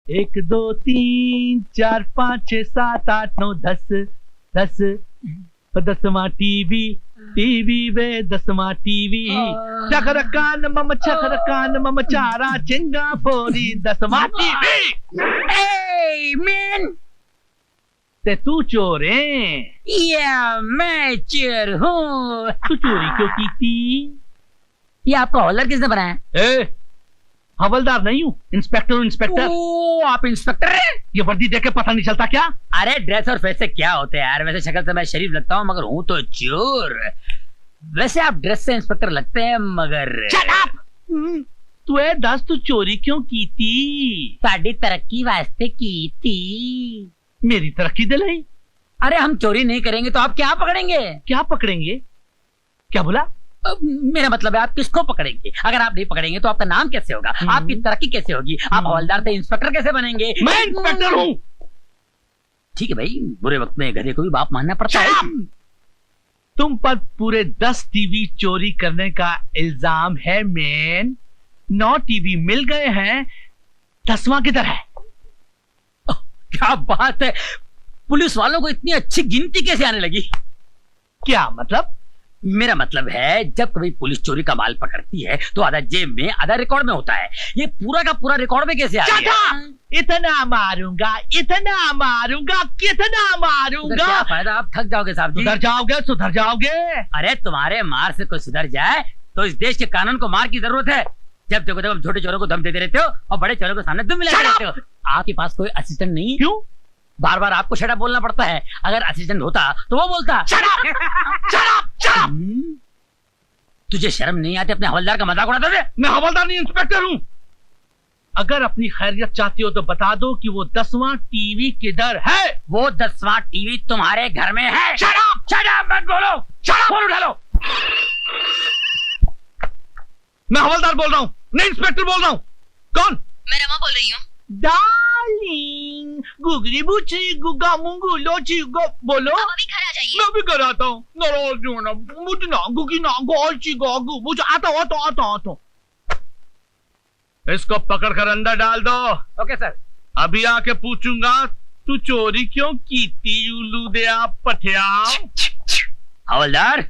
1 2 3 4 5 6 7 8 9 10 10 10वां TV वे 10वां TV चकरकान मम चारा चिंगा फोरी 10वां TV. Hey, man! ते तू चोर है? या मैं चोर हूँ। तू चोरी क्यों की थी? ये आपका हवलदार किसने बनाया? हवलदार नहीं हूँ, इंस्पेक्टर। ओ, आप इंस्पेक्टर हैं? ये वर्दी देख के पता नहीं चलता क्या? अरे ड्रेस और फेस से क्या होते हैं यार, वैसे शक्ल से मैं शरीफ लगता हूँ मगर हूँ तो चोर। वैसे आप ड्रेस से इंस्पेक्टर लगते हैं मगर Shut up! तू दस तू चोरी क्यों की थी? साड़ी तरक्की वास्ते की थी। मेरी तरक्की दिलाई? अरे हम चोरी नहीं करेंगे तो आप क्या पकड़ेंगे? क्या पकड़ेंगे? क्या बोला? मेरा मतलब है आप किसको पकड़ेंगे? अगर आप नहीं पकड़ेंगे तो आपका नाम कैसे होगा? आपकी तरक्की कैसे होगी? आप हवलदार से इंस्पेक्टर कैसे बनेंगे? मैं इंस्पेक्टर हूँ। ठीक है भाई, बुरे वक्त में गधे को भी बाप मानना पड़ता है। तुम पर पूरे 10 टीवी चोरी करने का इल्जाम है मैन। 9 टीवी मिल गए हैं, 10वां किधर है? क्या बात है, पुलिस वालों को इतनी अच्छी गिनती कैसे आने लगी? क्या मतलब? मेरा मतलब है जब कभी पुलिस चोरी का माल पकड़ती है तो आधा जेब में आधा रिकॉर्ड में होता है। ये पूरा का पूरा रिकॉर्ड में कैसे आ गया? इतना मारूंगा कितना मारूंगा। क्या फायदा, आप थक जाओगे साहब जी। सुधर जाओगे। अरे तुम्हारे मार से कोई सुधर जाए तो इस देश के कानून को मार की जरूरत है। जब देखो तब छोटे चोरों को दम देते रहते हो और बड़े चोरों को सामने तुम मिलाते रहते हो। आपके पास कोई असिस्टेंट नहीं? क्यों? बार बार आपको शट अप बोलना पड़ता है। अगर असिस्टेंट होता तो वो बोलता शट अप। तुझे शर्म नहीं आती अपने हवलदार का मजाक उड़ाते थे? मैं हवलदार नहीं, इंस्पेक्टर हूँ। अगर अपनी खैरियत चाहती हो तो बता दो कि वो 10वां टीवी किधर है? वो 10वां टीवी तुम्हारे घर में है। शट अप मत बोलो। फोन उठा लो। मैं हवलदार बोल रहा हूँ, नहीं इंस्पेक्टर बोल रहा हूँ। कौन? मैं रमा बोल रही हूँ। डार्लिंग गुगली बुची गुगा मुंगू लोची गो बोलो। आप अभी घर आ जाइए। मैं भी घर आता हूँ। नाराज हो ना, मुझे ना गुगी ना गोची गोगू मुझे आता हूँ। इसको पकड़ कर अंदर डाल दो। Okay sir. अभी आके पूछूंगा तू चोरी क्यों की थी उल्लू दे आप पठिया। हवलदार,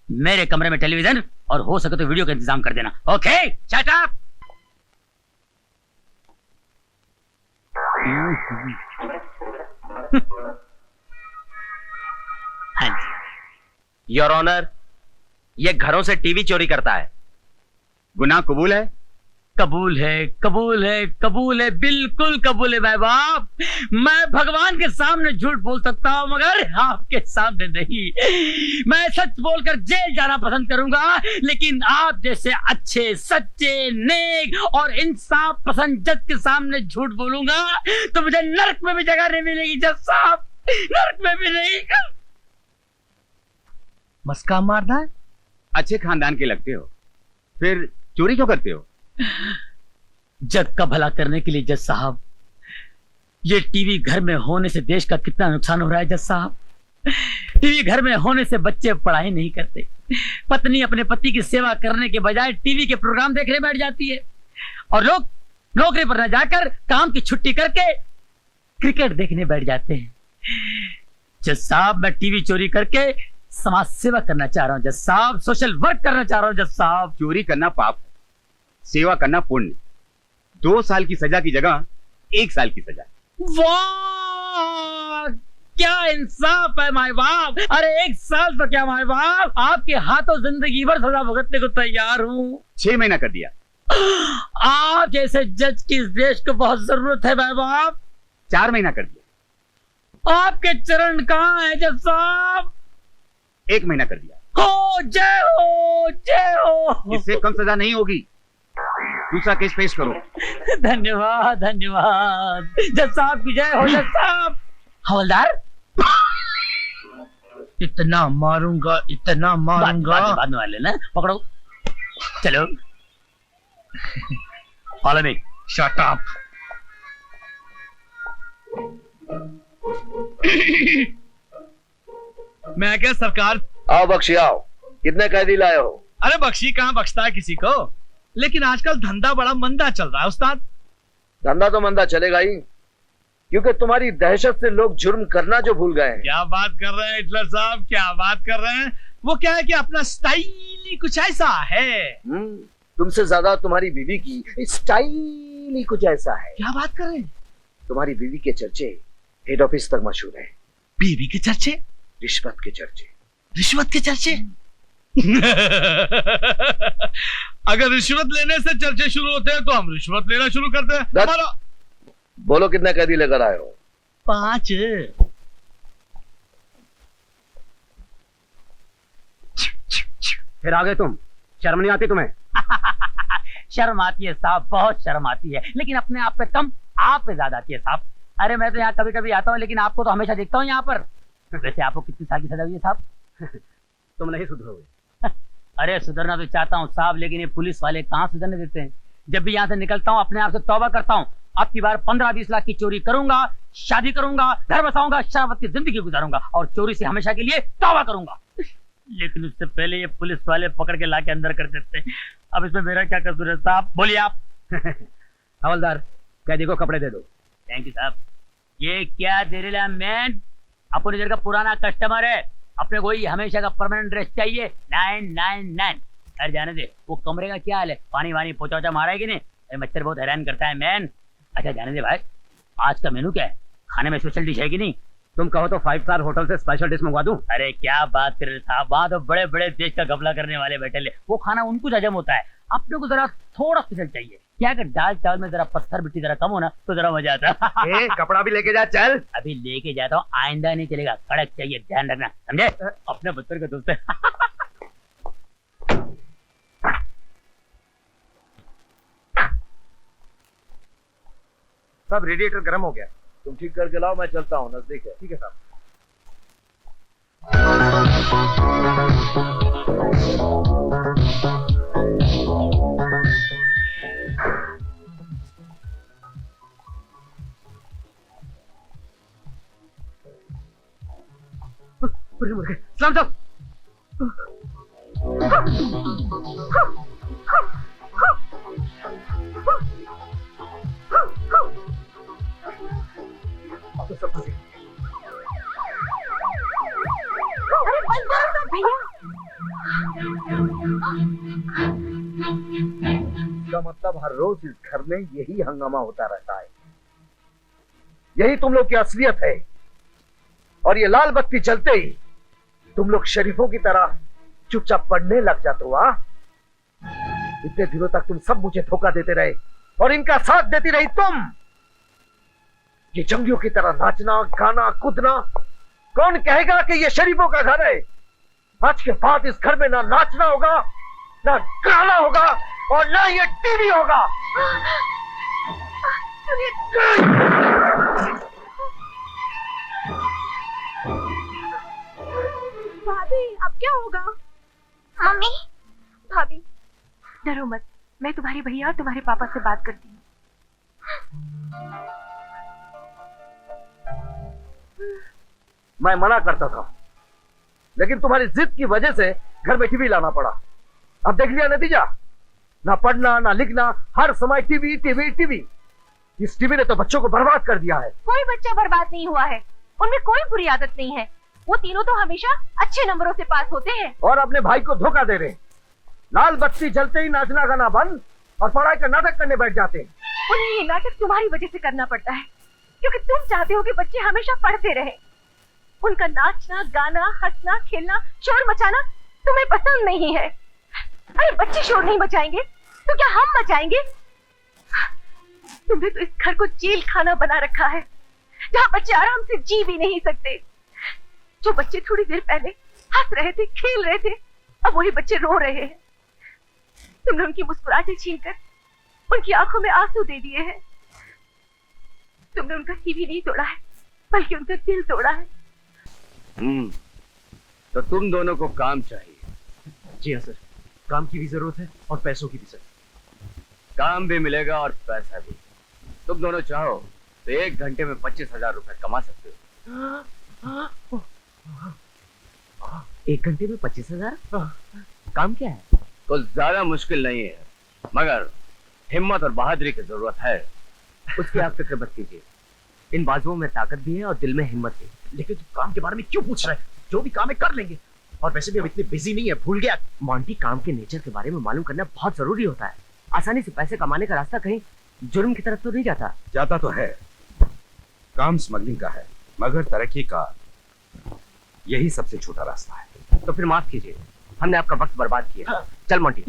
मेरे कमरे में टेलीविजन और हो सके तो वीडियो का इंतजाम कर देना। Okay shut up. हाँ जी योर ऑनर, ये घरों से टीवी चोरी करता है। गुनाह कबूल है? कबूल है, बिल्कुल कबूल है भाई बाप। मैं भगवान के सामने झूठ बोल सकता हूँ मगर आपके सामने नहीं। मैं सच बोलकर जेल जाना पसंद करूंगा, लेकिन आप जैसे अच्छे सच्चे नेक और इंसाफ पसंद जज के सामने झूठ बोलूंगा तो मुझे नरक में भी जगह नहीं मिलेगी जज साहब, नरक में भी नहीं। मस्का मारना है? अच्छे खानदान के लगते हो, फिर चोरी क्यों करते हो? जग का भला करने के लिए जज साहब। ये टीवी घर में होने से देश का कितना नुकसान हो रहा है जज साहब। टीवी घर में होने से बच्चे पढ़ाई नहीं करते, पत्नी अपने पति की सेवा करने के बजाय टीवी के प्रोग्राम देखने बैठ जाती है और लोग नौकरी पर न जाकर काम की छुट्टी करके क्रिकेट देखने बैठ जाते हैं। जज साहब, मैं टीवी चोरी करके समाज सेवा करना चाह रहा हूँ जज साहब, सोशल वर्क करना चाह रहा हूँ जज साहब। चोरी करना पाप है, सेवा करना पुण्य। 2 साल की सजा की जगह 1 साल की सजा। वाह, क्या इंसाफ है माय बाप। अरे 1 साल तो क्या माय बाप, आपके हाथों जिंदगी भर सजा भुगतने को तैयार हूँ। 6 महीना कर दिया। आप जैसे जज की इस देश को बहुत जरूरत है माय बाप। 4 महीना कर दिया। आपके चरण कहाँ है जज साहब? 1 महीना कर दिया। हो जय हो जय हो। इससे कम सजा नहीं होगी, दूसरा केस पेश करो। धन्यवाद जज साहब की जय हो। जज साहब। हवलदार, इतना मारूंगा बाद में वाले ना, पकड़ो चलो। Follow me. Shut up. मैं क्या सरकार? आओ बख्शी आओ, कितने कैदी लाए हो? अरे बख्शी कहाँ बख्शता है किसी को, लेकिन आजकल धंधा बड़ा मंदा चल रहा है उस्ताद। धंधा तो मंदा चलेगा ही, क्योंकि तुम्हारी दहशत से लोग जुर्म करना जो भूल गए हैं। क्या बात कर रहे हैं हिटलर साहब, क्या बात कर रहे हैं? वो क्या है कि अपना स्टाइल ही कुछ ऐसा है। तुमसे ज्यादा तुम्हारी बीवी की स्टाइल ही कुछ ऐसा है। क्या बात कर रहे हैं? तुम्हारी बीवी के चर्चे हेड ऑफिस तक मशहूर है। बीवी के चर्चे? रिश्वत के चर्चे। रिश्वत के चर्चे? अगर रिश्वत लेने से चर्चे शुरू होते हैं तो हम रिश्वत लेना शुरू करते हैं। हमारा बोलो कितने कैदी लेकर आए हो? 5। फिर आ गए तुम, शर्म नहीं आती तुम्हें? शर्म आती है साहब, बहुत शर्म आती है, लेकिन अपने आप पे कम, आप पे ज्यादा आती है साहब। अरे मैं तो यहाँ कभी कभी आता हूँ, लेकिन आपको तो हमेशा देखता हूँ यहाँ पर। वैसे आपको कितनी साल की सजा हुई है साहब? तुम नहीं सुधरोगे। अरे सुधरना तो चाहता हूँ साहब, लेकिन ये पुलिस वाले कहाँ सुधरने देते हैं। जब भी यहाँ से निकलता हूँ अपने आप से तौबा करता हूँ, अब की बार 15-20 लाख की चोरी करूंगा, शादी करूंगा, घर बसाऊंगा, शराबती जिंदगी गुजारूंगा और चोरी से हमेशा के लिए तौबा करूंगा। लेकिन उससे पहले ये पुलिस वाले पकड़ के लाके अंदर कर देते हैं। अब इसमें मेरा क्या कसूर है साहब, बोलिए आप। हवलदार, कैदी को कपड़े दे दो। थैंक यू साहब। ये क्या दे रहे मैन, अपन इधर का पुराना कस्टमर है, अपने को ही हमेशा का परमानेंट ड्रेस चाहिए। 999। अरे जाने दे, वो कमरे का क्या हाल है, पानी वानी पोचा वोचा मारा है कि नहीं? अरे मच्छर बहुत हैरान करता है मैन। अच्छा जाने दे भाई, आज का मेनू क्या है, खाने में स्पेशल डिश है कि नहीं? तुम कहो तो 5 स्टार होटल से स्पेशल डिश मंगवा दूं। अरे क्या बात कर रहे साहब, वहां तो बड़े बड़े देश का घपला करने वाले बैठे ले, वो खाना उनको हजम होता है, अपने को जरा थोड़ा स्पेशल चाहिए। क्या अगर दाल चावल में जरा पत्थर मिट्टी जरा कम हो ना तो जरा मजा आता है। कपड़ा भी लेके जा, चल। अभी लेके जाता हूँ, आइंदा नहीं चलेगा, कड़क चाहिए, ध्यान रखना, समझे? अपने बच्चों का दोस्त है। सब रेडिएटर गर्म हो गया। तुम ठीक करके लाओ, मैं चलता हूँ, नजदीक है। ठीक है साहब। सलाम साहब। इसका मतलब हर रोज इस घर में यही हंगामा होता रहता है। यही तुम लोग की असलियत है। और ये लाल बत्ती जलते ही तुम लोग शरीफों की तरह चुपचाप पढ़ने लग जाते हो। इतने दिनों तक तुम सब मुझे धोखा देते रहे और इनका साथ देती रही तुम। ये जंगियों की तरह नाचना, गाना, कूदना, कौन कहेगा कि ये शरीफों का घर है? आज के बाद इस घर में ना नाचना होगा, ना गाना होगा और ना ये टीवी होगा। भाभी अब क्या होगा? मम्मी, भाभी डरो मत, मैं तुम्हारे भैया और तुम्हारे पापा से बात करती हूँ। मैं मना करता था, लेकिन तुम्हारी जिद की वजह से घर में टीवी लाना पड़ा। अब देख लिया नतीजा, ना पढ़ना ना लिखना, हर समय टीवी टीवी टीवी। इस टीवी ने तो बच्चों को बर्बाद कर दिया है। कोई बच्चा बर्बाद नहीं हुआ है, उनमें कोई बुरी आदत नहीं है। वो तीनों तो हमेशा अच्छे नंबरों से पास होते हैं और अपने भाई को धोखा दे रहे हैं। लाल बत्ती जलते ही नाचना गाना बंद और पढ़ाई का नाटक करने बैठ जाते हैं। उन्हें ये नाटक तुम्हारी वजह से करना पड़ता है, क्योंकि तुम चाहते हो कि बच्चे हमेशा पढ़ते रहे। उनका नाचना गाना, हंसना, खेलना, शोर मचाना तुम्हें पसंद नहीं है। अरे बच्चे शोर नहीं मचाएंगे तो क्या हम मचाएंगे? तुमने तो इस घर को जेल खाना बना रखा है, जहाँ बच्चे आराम से जी भी नहीं सकते। जो बच्चे थोड़ी देर पहले हंस रहे थे, खेल रहे थे, अब वही बच्चे रो रहे हैं। तुमने उनकी मुस्कुराहटें छीनकर उनकी आंखों में आंसू दे दिए हैं। तुमने उनका टीवी नहीं तोड़ा है, बल्कि उनका दिल तोड़ा है। तो तुम दोनों को काम चाहिए? जी हाँ सर, काम की भी जरूरत है और पैसों की भी सर। काम भी मिलेगा और पैसा भी। तुम दोनों चाहो तो 1 घंटे में 25,000 रुपए कमा सकते हो। 1 घंटे में 25,000? काम क्या है? कुछ ज्यादा मुश्किल नहीं है, मगर हिम्मत और बहादुरी की जरूरत है। उसकी आप फिक्र मत कीजिए। इन बाजुओं में ताकत भी है और दिल में हिम्मत भी। लेकिन तुम काम के बारे में क्यों पूछ रहे? जो भी काम है कर लेंगे। और वैसे भी हम इतने बिजी नहीं है, भूल गया। मोंटी, काम के नेचर के बारे में मालूम करना बहुत जरूरी होता है। आसानी से पैसे कमाने का रास्ता कहीं जुर्म की तरफ तो नहीं जाता। जाता तो है, काम स्मगलिंग का है, मगर तरक्की का यही सबसे छोटा रास्ता है। तो फिर माफ कीजिए, हमने आपका वक्त बर्बाद किया। हाँ। चल मोंटी।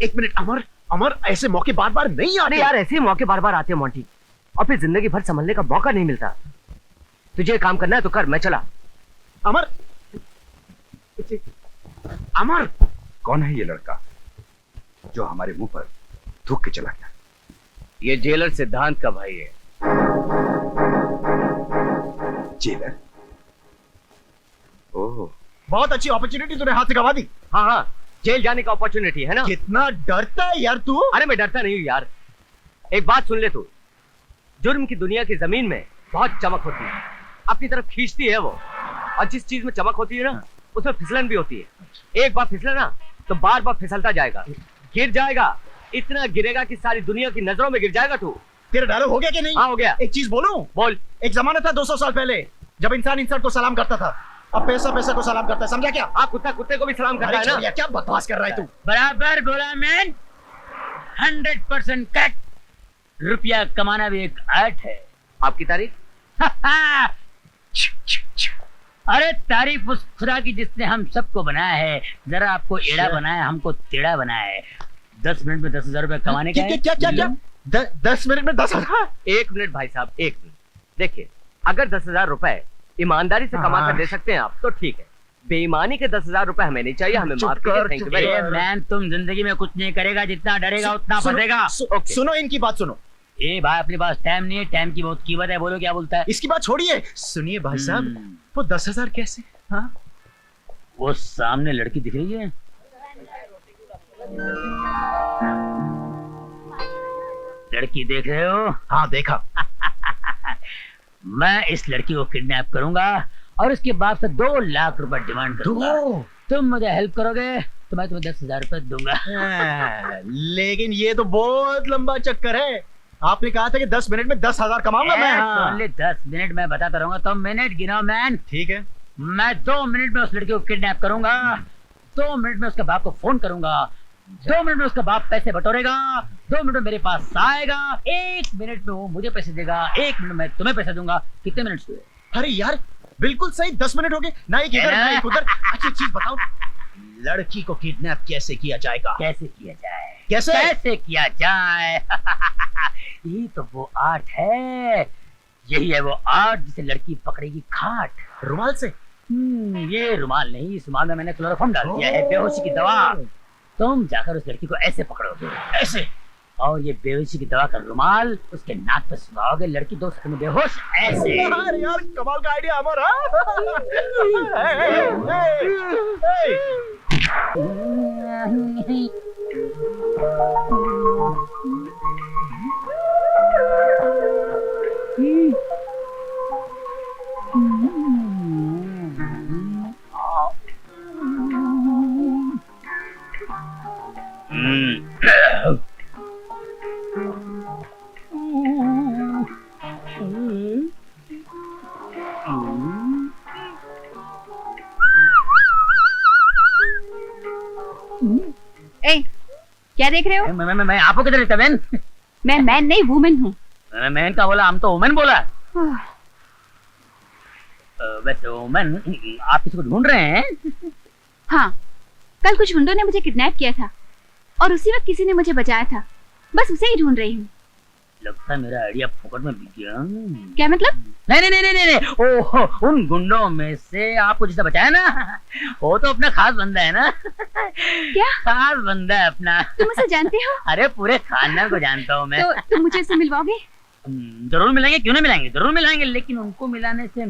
एक मिनट अमर, अमर ऐसे मौके बार बार नहीं आते अरे यार, ऐसे ही मौके बार बार आते हैं मोंटी, और फिर जिंदगी भर संभलने का मौका नहीं मिलता। तुझे काम करना है तो कर, मैं चला। अमर, अमर, कौन है ये लड़का जो हमारे मुंह पर थूक के चला गया? ये जेलर सिद्धांत का भाई है। जेलर? ओह, बहुत अच्छी अपॉर्चुनिटी तूने हाथ से गवा दी। हाँ हाँ, जेल जाने का अपॉर्चुनिटी है ना। कितना डरता है यार तू। अरे मैं डरता नहीं हूँ यार। एक बात सुन ले तू, जुर्म की दुनिया की जमीन में बहुत चमक होती है, अपनी तरफ खींचती है वो। और जिस चीज में चमक होती है ना, उसमें फिसलन भी होती है। एक बार फिसले ना तो बार बार फिसलता जाएगा, गिर जाएगा, इतना गिरेगा कि सारी दुनिया की नजरों में गिर जाएगा तू। तेरा डायलॉग हो गया कि नहीं? हाँ हो गया। एक चीज बोलूं? बोल। एक जमाना था 200 साल पहले जब इंसान इंसान को सलाम करता था, अब पैसा पैसा को सलाम करता है, समझा क्या? आप कुत्ता कुत्ते को भी सलाम करता है ना। क्या बकवास कर रहा है तू? बराबर बोला मैन, 100% कट। रुपया कमाना भी एक आर्ट है। आपकी तारीफ? अरे तारीफ उस खुदा की जिसने हम सबको बनाया है। जरा आपको एड़ा बनाया, हमको टेढ़ा बनाया है। 10 मिनट में 10,000 रुपए कमाने का है। क्या 10 मिनट में 10,000? एक मिनट भाई साहब, एक मिनट। देखिए, अगर 10,000 रुपए ईमानदारी से कमा कर दे सकते हैं आप तो ठीक है। बेईमानी के 10,000 रुपए हमें नहीं चाहिए। हमें माफ कीजिए। Thank you very much. Man, तुम जिंदगी में कुछ नहीं करेगा, जितना डरेगा उतना फंसेगा। सुनो इनकी बात सुनो। ए भाई, अपने पास टाइम नहीं है, टाइम की बहुत कीमत है। बोलो क्या बोलता है? इसकी बात छोड़िए, सुनिए भाई साहब, वो 10,000 कैसे? हाँ, वो सामने लड़की दिख रही है, लड़की देख रहे हो? हाँ देखा। मैं इस लड़की को किडनैप करूंगा और उसके बाप से 2 लाख रुपए डिमांड करूंगा। तुम मुझे हेल्प करोगे तो मैं तुम्हें 10,000 रुपए दूंगा। लेकिन ये तो बहुत लंबा चक्कर है। आपने कहा था कि 10 मिनट में 10,000 कमाऊंगा मैं। ओनली 10 मिनट में बताता रहूंगा, तो मिनट गिनो मैन। ठीक है। मैं 2 मिनट में उस लड़की को किडनैप करूंगा, 2 मिनट में उसके बाप को फोन करूंगा, 2 मिनट में उसका बाप पैसे बटोरेगा, 2 मिनट में मेरे पास आएगा, 1 मिनट में वो मुझे पैसे देगा, 1 मिनट में तुम्हें पैसे दूंगा। कितने मिनट हुए? अरे यार बिल्कुल सही, 10 मिनट हो गए ना। एक इधर ना एक उधर। अच्छा चीज बताओ, लड़की को किडनैप कैसे किया जाएगा? कैसे किया जाए? कैसे किया जाए? यही तो वो आर्ट है, यही है वो आर्ट जिसे लड़की पकड़ेगी खाट। रुमाल से? ये रुमाल नहीं, इस रुमाल में मैंने क्लोरोफॉर्म डाल दिया है, बेहोशी की दवा। तुम जाकर उस लड़की को ऐसे पकड़ोगे, ऐसे, और ये बेहोशी की दवा का रुमाल उसके नाक पे सुनाओगे, लड़की 2 सेकंड में बेहोश, ऐसे। अरे यार कमाल का आइडिया हमारा। ए, क्या देख रहे हो? मैं आपको किधर लेता मैन? मैं मैन नहीं वुमेन हूँ। मैन का बोला, हम तो वुमेन बोला। वैसे वुमेन, आप किसी को ढूंढ रहे हैं? हाँ, कल कुछ गुंडों ने मुझे किडनैप किया था और उसी वक्त किसी ने मुझे बचाया था, बस उसे ही ढूंढ रही हूँ। लगता है मेरा आइडिया फोकट में बिक गया। क्या मतलब? नहीं, ओह, उन गुंडों में से आपको जिसे बचाया ना, वो तो अपना खास बंदा है ना। क्या खास बंदा है अपना? तुम उसे जानते हो? अरे पूरे खानदान को जानता हूँ मैं। तो तुम मुझे उसे मिलवाओगे? जरूर मिलेंगे, क्यों नहीं मिलेंगे, जरूर मिलाएंगे, लेकिन उनको मिलाने से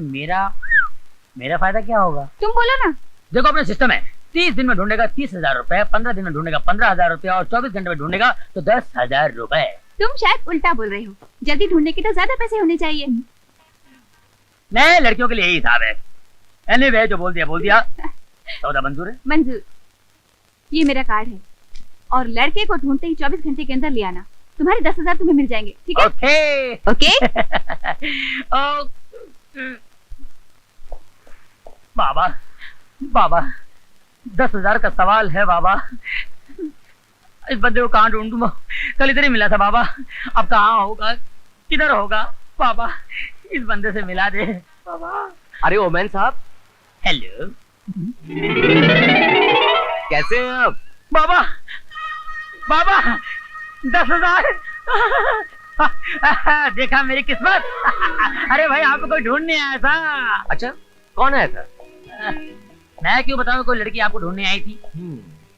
मेरा फायदा क्या होगा? तुम बोलो ना। देखो अपना सिस्टम है, 30 दिन में ढूंढेगा 30,000 रुपए, 15 दिन में ढूंढेगा 15,000 रुपए, और 24 घंटे में ढूंढेगा तो 10,000 रुपए। तुम शायद उल्टा बोल रहे हो, जल्दी ढूंढने के तो ज्यादा पैसे होने चाहिए। नहीं, लड़कियों के लिए यही हिसाब है। एनीवे, जो बोल दिया। सौदा मंजूर है? मंजूर। ये मेरा कार्ड है और लड़के को ढूंढते ही 24 घंटे के अंदर ले आना। तुम्हारे 10,000 तुम्हें मिल जाएंगे, ठीक है? ओके ओके बाबा बाबा 10,000 का सवाल है बाबा। इस बंदे को कहाँ ढूंढूं? कल इधर ही मिला था बाबा, अब कहाँ होगा, किधर होगा बाबा? इस बंदे से मिला दे बाबा। अरे ओमैन साहब, हेलो कैसे हैं आप? बाबा बाबा 10,000 देखा मेरी किस्मत। अरे भाई आपको कोई ढूंढने आया था। अच्छा, कौन आया था? मैं क्यों बताऊं कोई लड़की आपको ढूंढने आई थी,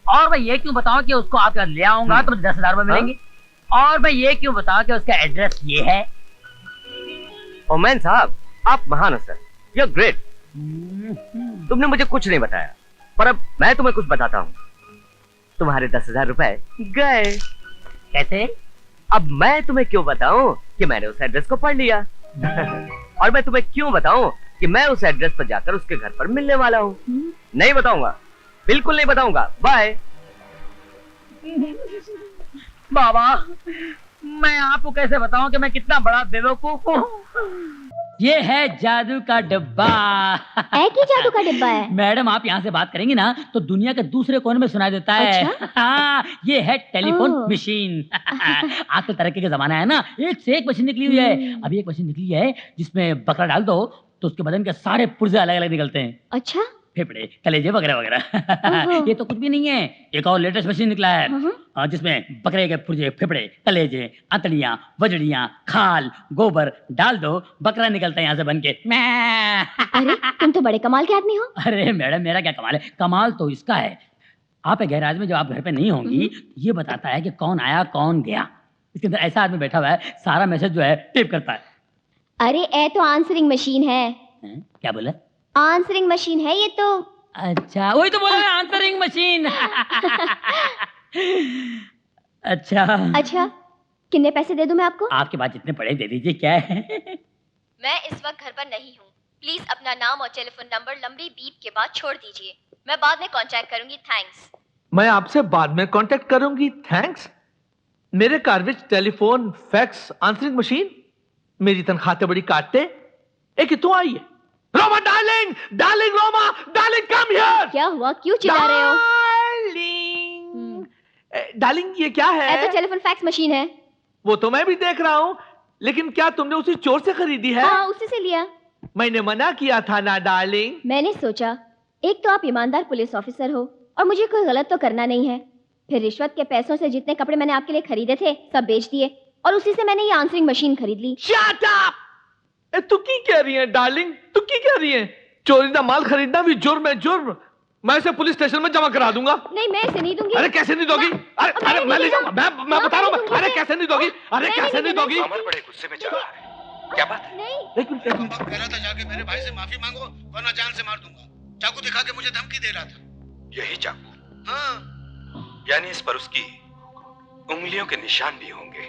और मैं ये क्यों बताऊं कि उसको आपके पास ले आऊंगा तो मुझे 10,000 रुपए मिलेंगे, और मैं ये क्यों बताऊं कि उसका एड्रेस ये है। ओमैन साहब, आप महान हो सर, यू आर ग्रेट। तुमने मुझे कुछ नहीं बताया, पर अब मैं तुम्हें कुछ बताता हूँ। तुम्हारे 10,000 रुपए गए। कैसे? अब मैं तुम्हें क्यों बताऊं कि मैंने उस एड्रेस को पढ़ लिया और मैं तुम्हें क्यों बताऊं कि मैं उस एड्रेस पर जाकर उसके घर पर मिलने वाला हूँ। नहीं बताऊंगा, बिल्कुल नहीं बताऊंगा। बाय। बाबा मैं आपको कैसे बताऊं कि मैं कितना बड़ा बेवकूफ हूँ। ये है जादू का डिब्बा। एक ही जादू का डिब्बा है? मैडम आप यहाँ से बात करेंगी ना तो दुनिया के दूसरे कोने में सुनाई देता है। अच्छा? हाँ, ये है टेलीफोन ओह। मशीन। आजकल तरक्की का जमाना है ना, एक से एक मशीन निकली हुई है। अभी एक मशीन निकली है जिसमें बकरा डाल दो तो उसके बदन के सारे पुर्जे अलग अलग निकलते हैं, अच्छा? फेफड़े, कलेजे वगैरह वगैरह। ये तो कुछ भी नहीं है, एक और लेटेस्ट मशीन निकला है जिसमें बकरे के पुर्जे, फेफड़े, कलेजे, अंतड़ियां, वजड़ियां, खाल, गोबर डाल दो, बकरा निकलता है यहाँ से बन के। अरे तुम तो बड़े कमाल के आदमी हो। अरे मैडम मेरा क्या कमाल है, कमाल तो इसका है। आप गैराज में जब आप घर पे नहीं होंगी ये बताता है कि कौन आया कौन गया। इसके अंदर ऐसा आदमी बैठा हुआ है, सारा मैसेज जो है टेप करता है। अरे ए तो आंसरिंग मशीन है। क्या बोला? आंसरिंग मशीन है ये तो। अच्छा वही तो बोला, आंसरिंग मशीन। अच्छा अच्छा कितने पैसे दे दूं मैं आपको? आपके पास जितने पड़े दे दीजिए। क्या है? मैं इस वक्त घर पर नहीं हूँ, प्लीज अपना नाम और टेलीफोन नंबर लंबी बीप के बाद छोड़ दीजिए, मैं बाद में कांटेक्ट करूंगी। थैंक्स। मैं आपसे बाद में कांटेक्ट करूंगी, थैंक्स। मेरे घर विच टेलीफोन, फैक्स, आंसरिंग मशीन, मेरी तनख्वाह तो बड़ी काटते। एक कितों आई है? Roma darling, darling Roma, darling come here. क्या हुआ, क्यों चिल्ला रहे हो? डार्लिंग ये क्या ए है? तो टेलीफोन फैक्स मशीन है। वो तो मैं भी देख रहा हूँ, लेकिन क्या तुमने उसी चोर से खरीदी है? हाँ उसी से लिया। मैंने मना किया था ना डार्लिंग। मैंने सोचा एक तो आप ईमानदार पुलिस ऑफिसर हो और मुझे कोई गलत तो करना नहीं है, फिर रिश्वत के पैसों से जितने कपड़े मैंने आपके लिए खरीदे थे सब बेच दिए और उसी से मैंने ये आंसरिंग मशीन खरीद ली। Shut up! तू की कह रही है डार्लिंग, तू की कह रही है? चोरी का माल खरीदना भी जुर्म है, जुर्म। मैं इसे पुलिस स्टेशन में जमा करा दूंगा। नहीं मैं इसे नहीं दूंगी। अरे कैसे नहीं दोगी? अरे मैं ले जाऊंगा, मैं बता रहा हूँ। अरे कैसे नहीं दोगी? अरे कैसे नहीं दोगी? अमर बड़े गुस्से में चला है, क्या बात है? नहीं एक मिनट, एक मिनट। कह रहा था जाके मेरे भाई से माफी मांगो वरना जान से मार दूंगा। चाकू दिखा के मुझे धमकी दे रहा था। यही चाकू? हाँ। यानी इस पर उसकी उंगलियों के निशान भी होंगे।